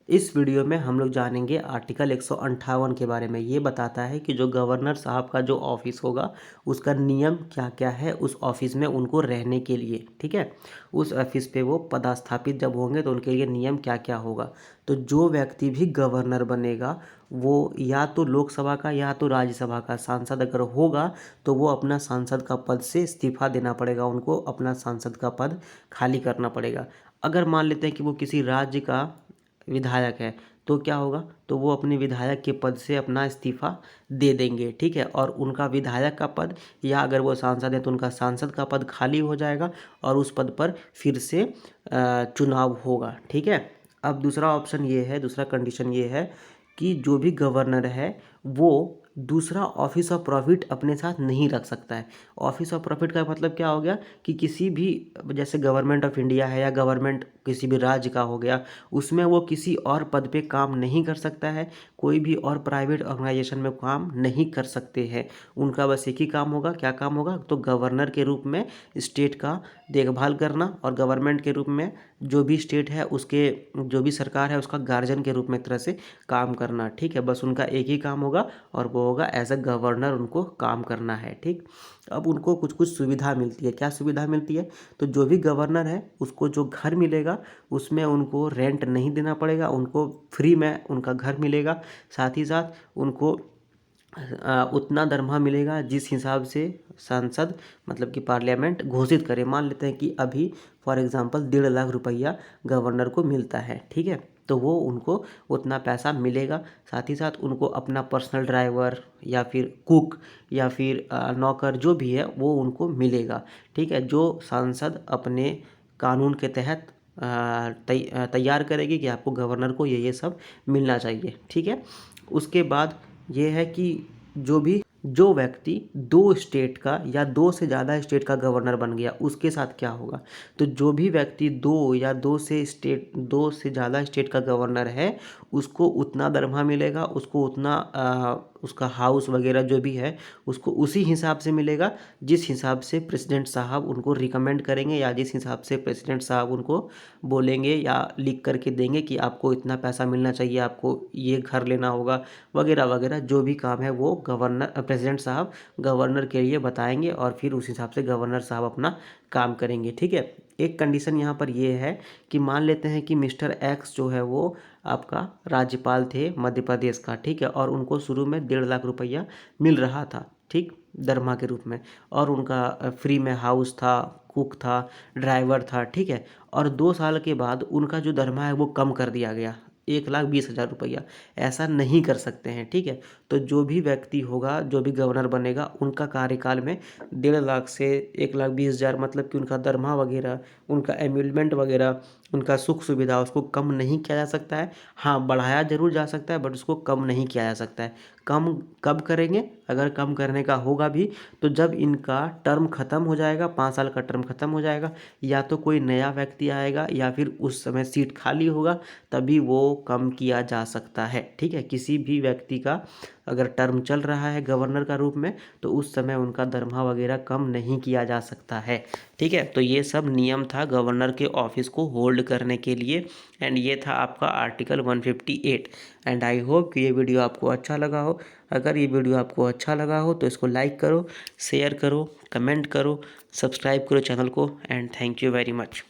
इस वीडियो में हम लोग जानेंगे आर्टिकल 158 के बारे में। ये बताता है कि जो गवर्नर साहब का जो ऑफिस होगा उसका नियम क्या क्या है उस ऑफिस में उनको रहने के लिए, ठीक है। उस ऑफिस पे वो पदस्थापित जब होंगे तो उनके लिए नियम क्या क्या होगा। तो जो व्यक्ति भी गवर्नर बनेगा वो या तो लोकसभा का या तो राज्यसभा का सांसद अगर होगा तो वो अपना सांसद का पद से इस्तीफा देना पड़ेगा, उनको अपना सांसद का पद खाली करना पड़ेगा। अगर मान लेते हैं कि वो किसी राज्य का विधायक है तो क्या होगा, तो वो अपने विधायक के पद से अपना इस्तीफा दे देंगे, ठीक है। और उनका विधायक का पद या अगर वो सांसद है तो उनका सांसद का पद खाली हो जाएगा और उस पद पर फिर से चुनाव होगा, ठीक है। अब दूसरा ऑप्शन ये है, दूसरा कंडीशन ये है कि जो भी गवर्नर है वो दूसरा ऑफिस ऑफ प्रॉफिट अपने साथ नहीं रख सकता है। ऑफिस ऑफ प्रॉफिट का मतलब क्या हो गया कि किसी भी, जैसे गवर्नमेंट ऑफ इंडिया है या गवर्नमेंट किसी भी राज्य का हो गया, उसमें वो किसी और पद पे काम नहीं कर सकता है, कोई भी और प्राइवेट ऑर्गेनाइजेशन में काम नहीं कर सकते हैं। उनका बस एक ही काम होगा, क्या काम होगा, तो गवर्नर के रूप में स्टेट का देखभाल करना और गवर्नमेंट के रूप में जो भी स्टेट है उसके, जो भी सरकार है उसका गार्जियन के रूप में एक तरह से काम करना, ठीक है। बस उनका एक ही काम होगा और वो होगा एज अ गवर्नर उनको काम करना है, ठीक। अब उनको कुछ कुछ सुविधा मिलती है। क्या सुविधा मिलती है, तो जो भी गवर्नर है उसको जो घर मिलेगा उसमें उनको रेंट नहीं देना पड़ेगा, उनको फ्री में उनका घर मिलेगा। साथ ही साथ उनको उतना दरमाहा मिलेगा जिस हिसाब से सांसद मतलब कि पार्लियामेंट घोषित करे। मान लेते हैं कि अभी फॉर एग्जांपल 1.5 लाख रुपया गवर्नर को मिलता है, ठीक है, तो वो उनको उतना पैसा मिलेगा। साथ ही साथ उनको अपना पर्सनल ड्राइवर या फिर कुक या फिर नौकर जो भी है वो उनको मिलेगा, ठीक है, जो सांसद अपने कानून के तहत तैयार करेगी कि आपको गवर्नर को ये सब मिलना चाहिए, ठीक है। उसके बाद ये है कि जो व्यक्ति 2 स्टेट का या 2 से ज़्यादा स्टेट का गवर्नर बन गया उसके साथ क्या होगा, तो जो भी व्यक्ति 2 या 2 से ज़्यादा स्टेट का गवर्नर है उसको उतना दरमाहा मिलेगा, उसको उतना उसका हाउस वगैरह जो भी है उसको उसी हिसाब से मिलेगा जिस हिसाब से प्रेसिडेंट साहब उनको रिकमेंड करेंगे या जिस हिसाब से प्रेसिडेंट साहब उनको बोलेंगे या लिख करके देंगे कि आपको इतना पैसा मिलना चाहिए, आपको ये घर लेना होगा वगैरह वगैरह। जो भी काम है वो गवर्नर प्रेसिडेंट साहब गवर्नर के लिए बताएंगे और फिर उस हिसाब से गवर्नर साहब अपना काम करेंगे, ठीक है। एक कंडीशन यहाँ पर ये है कि मान लेते हैं कि मिस्टर एक्स जो है वो आपका राज्यपाल थे मध्य प्रदेश का, ठीक है, और उनको शुरू में 1.5 लाख रुपया मिल रहा था, ठीक, दरमाहा के रूप में, और उनका फ्री में हाउस था, कुक था, ड्राइवर था, ठीक है। और 2 साल के बाद उनका जो दरमाहा है वो कम कर दिया गया, 1,20,000 रुपया। ऐसा नहीं कर सकते हैं, ठीक है। तो जो भी व्यक्ति होगा, जो भी गवर्नर बनेगा, उनका कार्यकाल में 1.5 लाख से 1,20,000 मतलब कि उनका दरमाहा वगैरह, उनका एम्यूलमेंट वगैरह, उनका सुख सुविधा उसको कम नहीं किया जा सकता है। हाँ, बढ़ाया जरूर जा सकता है बट उसको कम नहीं किया जा सकता है। कम कब करेंगे, अगर कम करने का होगा भी तो जब इनका टर्म ख़त्म हो जाएगा, 5 साल का टर्म ख़त्म हो जाएगा, या तो कोई नया व्यक्ति आएगा या फिर उस समय सीट खाली होगा, तभी वो कम किया जा सकता है, ठीक है। किसी भी व्यक्ति का अगर टर्म चल रहा है गवर्नर का रूप में तो उस समय उनका दरमाहा वगैरह कम नहीं किया जा सकता है, ठीक है। तो ये सब नियम था गवर्नर के ऑफिस को होल्ड करने के लिए एंड ये था आपका आर्टिकल 158। एंड आई होप कि ये वीडियो आपको अच्छा लगा हो। अगर ये वीडियो आपको अच्छा लगा हो तो इसको लाइक करो, शेयर करो, कमेंट करो, सब्सक्राइब करो चैनल को and thank you very much.